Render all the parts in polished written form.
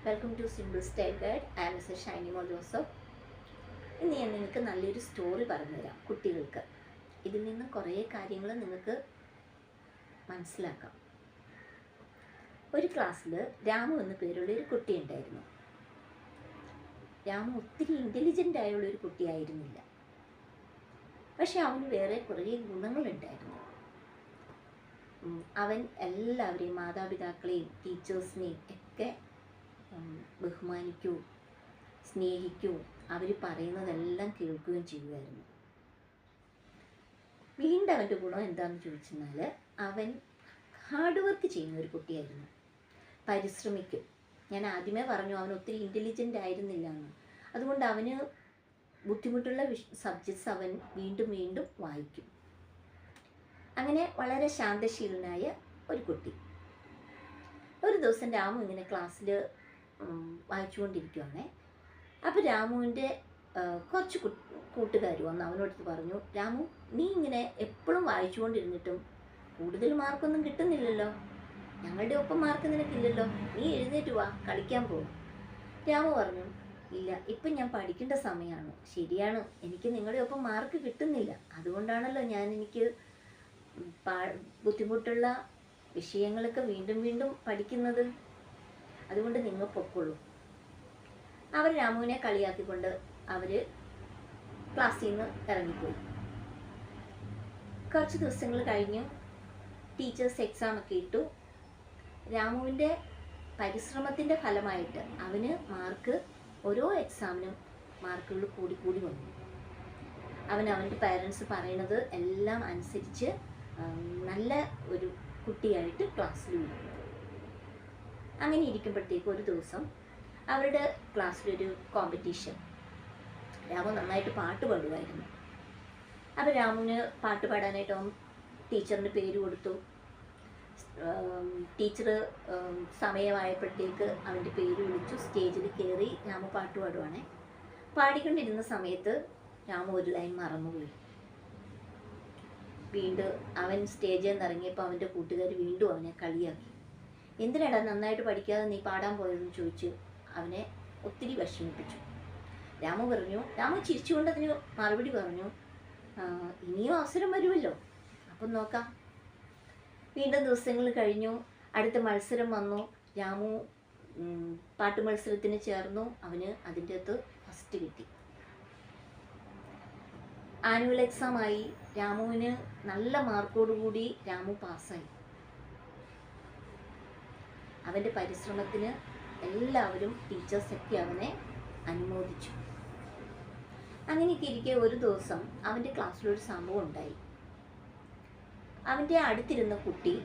Welcome to simple style guide. I am mister Shinymol Joseph. ഇന്ന് ഞാൻ നിങ്ങൾക്ക് നല്ലൊരു സ്റ്റോറി പറഞ്ഞുതരാം കുട്ടികൾക്ക്. ഇതിൽ നിന്ന് കുറേ കാര്യങ്ങൾ നിങ്ങൾക്ക് മനസ്സിലാക്കാം. ഒരു ക്ലാസ്സിൽ രാമു എന്ന പേരുള്ള ഒരു കുട്ടി ഉണ്ടായിരുന്നു. രാമു ഒത്തിരി ഇൻ്റലിജൻ്റ് ആയുള്ളൊരു കുട്ടിയായിരുന്നില്ല. പക്ഷെ അവന് വേറെ കുറേ ഗുണങ്ങളുണ്ടായിരുന്നു. അവൻ എല്ലാവരെയും, മാതാപിതാക്കളെയും ടീച്ചേഴ്സിനെയും ഒക്കെ ബഹുമാനിക്കുകയും സ്നേഹിക്കുകയും അവർ പറയുന്നതെല്ലാം കേൾക്കുകയും ചെയ്യുമായിരുന്നു. വീണ്ടും അവൻ്റെ ഗുണം എന്താണെന്ന് ചോദിച്ചെന്നാൽ അവൻ ഹാർഡ് വർക്ക് ചെയ്യുന്ന ഒരു കുട്ടിയായിരുന്നു. പരിശ്രമിക്കും. ഞാൻ ആദ്യമേ പറഞ്ഞു അവൻ ഒത്തിരി ഇൻ്റലിജൻ്റ് ആയിരുന്നില്ല എന്ന്. അതുകൊണ്ട് അവന് ബുദ്ധിമുട്ടുള്ള സബ്ജക്ട്സ് അവൻ വീണ്ടും വീണ്ടും വായിക്കും. അങ്ങനെ വളരെ ശാന്തശീലനായ ഒരു കുട്ടി. ഒരു ദിവസം രാമു ഇങ്ങനെ ക്ലാസ്സിൽ വായിച്ചുകൊണ്ടിരിക്കുകയാണേ. അപ്പോൾ രാമുവിൻ്റെ കുറച്ച് കൂട്ടുകാർ വന്ന് അവനോടത്ത് പറഞ്ഞു, രാമു, നീ ഇങ്ങനെ എപ്പോഴും വായിച്ചുകൊണ്ടിരുന്നിട്ടും കൂടുതൽ മാർക്കൊന്നും കിട്ടുന്നില്ലല്ലോ, ഞങ്ങളുടെ ഒപ്പം മാർക്ക് നിനക്കില്ലല്ലോ, നീ എഴുന്നേറ്റ് വാ, കളിക്കാൻ പോകും. രാമു പറഞ്ഞു, ഇല്ല, ഇപ്പം ഞാൻ പഠിക്കേണ്ട സമയമാണ്. ശരിയാണ്, എനിക്ക് നിങ്ങളുടെ ഒപ്പം മാർക്ക് കിട്ടുന്നില്ല, അതുകൊണ്ടാണല്ലോ എനിക്ക് ബുദ്ധിമുട്ടുള്ള വിഷയങ്ങളൊക്കെ വീണ്ടും വീണ്ടും പഠിക്കുന്നത്. അതുകൊണ്ട് നിങ്ങൾ പൊക്കോളൂ. അവർ രാമുവിനെ കളിയാക്കിക്കൊണ്ട് അവർ ക്ലാസ്സിൽ നിന്ന് ഇറങ്ങിപ്പോയി. കുറച്ച് ദിവസങ്ങൾ കഴിഞ്ഞു. ടീച്ചേഴ്സ് എക്സാം ഒക്കെ ഇട്ടു. രാമുവിൻ്റെ പരിശ്രമത്തിൻ്റെ ഫലമായിട്ട് അവന് മാർക്ക് ഓരോ എക്സാമിനും മാർക്കുകൾ കൂടി വന്നു. അവൻ്റെ പേരൻസ് പറയണത് എല്ലാം അനുസരിച്ച് നല്ല ഒരു കുട്ടിയായിട്ട് ക്ലാസ്സിൽ വന്നു. അങ്ങനെ ഇരിക്കുമ്പോഴത്തേക്ക് ഒരു ദിവസം അവരുടെ ക്ലാസ്സിലൊരു കോമ്പറ്റീഷൻ. രാമു നന്നായിട്ട് പാട്ട് പാടുമായിരുന്നു. അപ്പോൾ രാമുവിന് പാട്ട് പാടാനായിട്ട് അവൻ ടീച്ചറിന് പേര് കൊടുത്തു. ടീച്ചർ സമയമായപ്പോഴത്തേക്ക് അവൻ്റെ പേര് വിളിച്ചു. സ്റ്റേജിൽ കയറി രാമു പാട്ട് പാടുവാണേ. പാടിക്കൊണ്ടിരുന്ന സമയത്ത് രാമു ഒരു ലൈൻ മറന്നുപോയി. വീണ്ടും അവൻ സ്റ്റേജിൽ നിന്ന് ഇറങ്ങിയപ്പോൾ അവൻ്റെ കൂട്ടുകാർ വീണ്ടും അവനെ കളിയാക്കി. എന്തിനാടാ നന്നായിട്ട് പഠിക്കാതെ നീ പാടാൻ പോയതെന്ന് ചോദിച്ചു അവനെ ഒത്തിരി വിഷമിപ്പിച്ചു. രാമു ചിരിച്ചുകൊണ്ട് അതിന് മറുപടി പറഞ്ഞു, ഇനിയും അവസരം വരുമല്ലോ, അപ്പം നോക്കാം. വീണ്ടും ദിവസങ്ങൾ കഴിഞ്ഞു. അടുത്ത മത്സരം വന്നു. രാമു പാട്ട് മത്സരത്തിന് ചേർന്നു. അവന് അതിൻ്റെ അകത്ത് ഫസ്റ്റ് കിട്ടി. ആനുവൽ എക്സാം ആയി. രാമുവിന് നല്ല മാർക്കോടുകൂടി രാമു പാസ്സായി. അവൻ്റെ പരിശ്രമത്തിന് എല്ലാവരും ടീച്ചേഴ്സൊക്കെ അവനെ അനുമോദിച്ചു. അങ്ങനെയൊക്കെ ഇരിക്കെ ഒരു ദിവസം അവൻ്റെ ക്ലാസ്സിലൊരു സംഭവം ഉണ്ടായി. അവൻ്റെ അടുത്തിരുന്ന കുട്ടി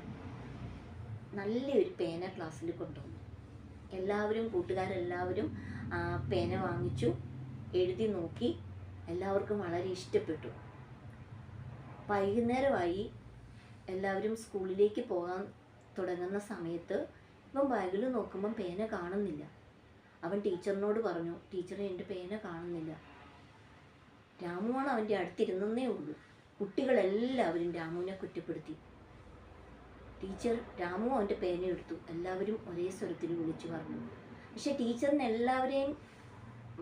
നല്ലൊരു പേന ക്ലാസ്സിൽ കൊണ്ടുവന്നു. കൂട്ടുകാരെല്ലാവരും പേന വാങ്ങിച്ചു, എഴുതി നോക്കി. എല്ലാവർക്കും വളരെ ഇഷ്ടപ്പെട്ടു. വൈകുന്നേരമായി. എല്ലാവരും സ്കൂളിലേക്ക് പോകാൻ തുടങ്ങുന്ന സമയത്ത് ഇവൻ ബാഗിൽ നോക്കുമ്പം പേന കാണുന്നില്ല. അവൻ ടീച്ചറിനോട് പറഞ്ഞു, ടീച്ചറെ, എൻ്റെ പേന കാണുന്നില്ല. രാമുവാണ് അവൻ്റെ അടുത്തിരുന്നേ ഉള്ളൂ. കുട്ടികളെല്ലാവരും രാമുവിനെ കുറ്റപ്പെടുത്തി. രാമു അവൻ്റെ പേന എടുത്തു. എല്ലാവരും ഒരേ സ്വരത്തിൽ വിളിച്ചു പറഞ്ഞു. പക്ഷെ ടീച്ചറിന് എല്ലാവരെയും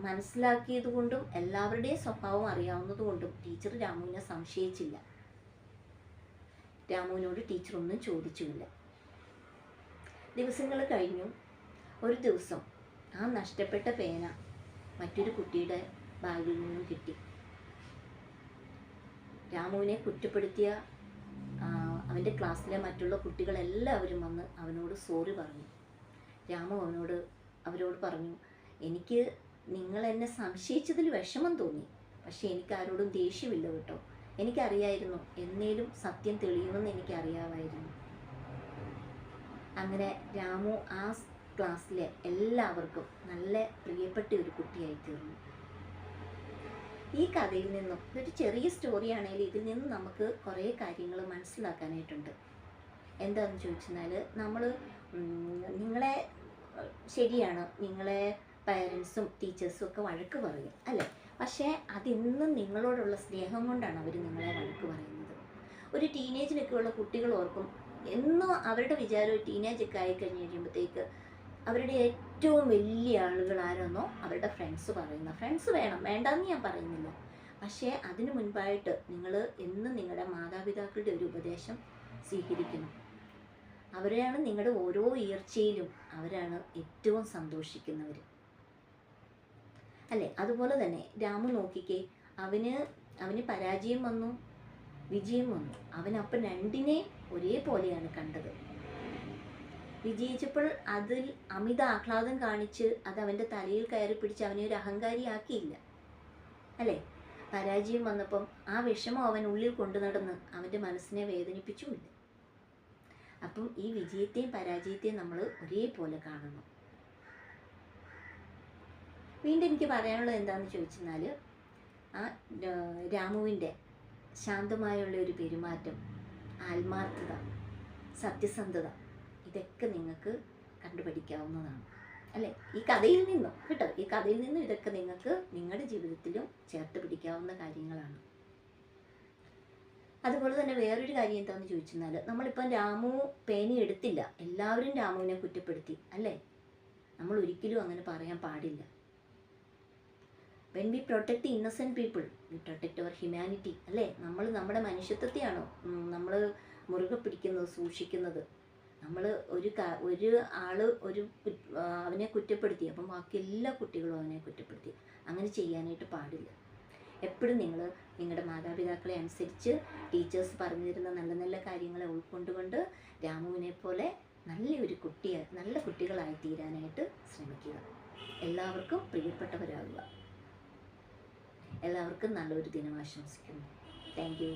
മനസ്സിലാക്കിയത് കൊണ്ടും എല്ലാവരുടെയും സ്വഭാവം അറിയാവുന്നതുകൊണ്ടും ടീച്ചർ രാമുവിനെ സംശയിച്ചില്ല. രാമുവിനോട് ടീച്ചർ ഒന്നും ചോദിച്ചുമില്ല. ദിവസങ്ങൾ കഴിഞ്ഞു. ഒരു ദിവസം ആ നഷ്ടപ്പെട്ട പേന മറ്റൊരു കുട്ടിയുടെ ബാഗിൽ നിന്നും കിട്ടി. രാമുവിനെ കുറ്റപ്പെടുത്തിയ അവൻ്റെ ക്ലാസ്സിലെ മറ്റുള്ള കുട്ടികളെല്ലാവരും വന്ന് അവനോട് സോറി പറഞ്ഞു. രാമു അവരോട് പറഞ്ഞു, എനിക്ക് നിങ്ങൾ എന്നെ സംശയിച്ചതിൽ വിഷമം തോന്നി, പക്ഷേ എനിക്കാരോടും ദേഷ്യമില്ല കേട്ടോ. എനിക്കറിയായിരുന്നു എന്നേലും സത്യം തെളിയുമെന്ന് എനിക്കറിയാമായിരുന്നു. അങ്ങനെ രാമു ആ ക്ലാസ്സിലെ എല്ലാവർക്കും നല്ല പ്രിയപ്പെട്ട ഒരു കുട്ടിയായി തീർന്നു. ഈ കഥയിൽ നിന്നും, ഇതൊരു ചെറിയ സ്റ്റോറിയാണെങ്കിൽ ഇതിൽ നിന്നും നമുക്ക് കുറേ കാര്യങ്ങൾ മനസ്സിലാക്കാനായിട്ടുണ്ട്. എന്താണെന്ന് ചോദിച്ചാൽ ശരിയാണ്, നിങ്ങളെ പേരൻസും ടീച്ചേഴ്സും ഒക്കെ വഴക്ക് പറയും അല്ലേ? പക്ഷേ അതിന്നും നിങ്ങളോടുള്ള സ്നേഹം കൊണ്ടാണ് അവർ നിങ്ങളെ വഴക്ക് പറയുന്നത്. ഒരു ടീനേജിലൊക്കെ ഉള്ള കുട്ടികൾ ഓർക്കും, എന്നും അവരുടെ വിചാരം ടീനേജൊക്കെ ആയി കഴിഞ്ഞ് കഴിയുമ്പോഴത്തേക്ക് അവരുടെ ഏറ്റവും വലിയ ആളുകൾ ആരെന്നോ അവരുടെ ഫ്രണ്ട്സ് പറയുന്ന ഫ്രണ്ട്സ് വേണം, വേണ്ടെന്ന് ഞാൻ പറയുന്നില്ല. പക്ഷേ അതിനു മുൻപായിട്ട് നിങ്ങൾ എന്നും നിങ്ങളുടെ മാതാപിതാക്കളുടെ ഒരു ഉപദേശം സ്വീകരിക്കണം. അവരെയാണ് നിങ്ങളുടെ ഓരോ ഉയർച്ചയിലും അവരാണ് ഏറ്റവും സന്തോഷിക്കുന്നവർ, അല്ലേ? അതുപോലെ തന്നെ രാമു നോക്കിക്കേ, അവന് പരാജയം വന്നു, വിജയം വന്നു. അവനപ്പം രണ്ടിനെ ഒരേപോലെയാണ് കണ്ടത്. വിജയിച്ചപ്പോൾ അതിൽ അമിത ആഹ്ലാദം കാണിച്ച് അത് അവൻ്റെ തലയിൽ കയറി പിടിച്ച് അവനെ ഒരു അഹങ്കാരിയാക്കിയില്ല, അല്ലേ? പരാജയം വന്നപ്പം ആ വിഷമം അവൻ ഉള്ളിൽ കൊണ്ടു നടന്ന് അവൻ്റെ മനസ്സിനെ വേദനിപ്പിച്ചുമില്ല. അപ്പം ഈ വിജയത്തെയും പരാജയത്തെയും നമ്മൾ ഒരേപോലെ കാണണം. വീണ്ടും എനിക്ക് പറയാനുള്ളത് എന്താണെന്ന് ചോദിച്ചെന്നാൽ, ആ രാമുവിൻ്റെ ശാന്തമായുള്ള ഒരു പെരുമാറ്റം, ആത്മാർത്ഥത, സത്യസന്ധത, ഇതൊക്കെ നിങ്ങൾക്ക് കണ്ടുപഠിക്കാവുന്നതാണ്, അല്ലേ? ഈ കഥയിൽ നിന്നും കേട്ടോ, ഈ കഥയിൽ നിന്നും ഇതൊക്കെ നിങ്ങൾക്ക് നിങ്ങളുടെ ജീവിതത്തിലും ചേർത്ത് പിടിക്കാവുന്ന കാര്യങ്ങളാണ്. അതുപോലെ തന്നെ വേറൊരു കാര്യം എന്താണെന്ന് ചോദിച്ചെന്നാൽ, നമ്മളിപ്പം രാമു പേന എടുത്തില്ല, എല്ലാവരും രാമുവിനെ കുറ്റപ്പെടുത്തി, അല്ലേ? നമ്മൾ ഒരിക്കലും അങ്ങനെ പറയാൻ പാടില്ല. When we protect the innocent people we protect our humanity, അല്ലേ? നമ്മൾ നമ്മുടെ മനുഷ്യത്വത്തെയാണോ നമ്മൾ മുറുകെ പിടിക്കുന്നത്, സൂക്ഷിക്കുന്നത്? നമ്മൾ ഒരു ആൾ അവനെ കുറ്റപ്പെടുത്തി, അപ്പം ബാക്കി എല്ലാ കുട്ടികളും അവനെ കുറ്റപ്പെടുത്തി. അങ്ങനെ ചെയ്യാനായിട്ട് പാടില്ല. എപ്പോഴും നിങ്ങൾ നിങ്ങളുടെ മാതാപിതാക്കളെ അനുസരിച്ച് ടീച്ചേഴ്സ് പറഞ്ഞു തരുന്ന നല്ല നല്ല കാര്യങ്ങളെ ഉൾക്കൊണ്ടുകൊണ്ട് രാമുവിനെ പോലെ നല്ല കുട്ടികളായി തീരാനായിട്ട് ശ്രമിക്കുക. എല്ലാവർക്കും പ്രിയപ്പെട്ടവരാകുക. എല്ലാവർക്കും നല്ലൊരു ദിനം ആശംസിക്കുന്നു. Thank you.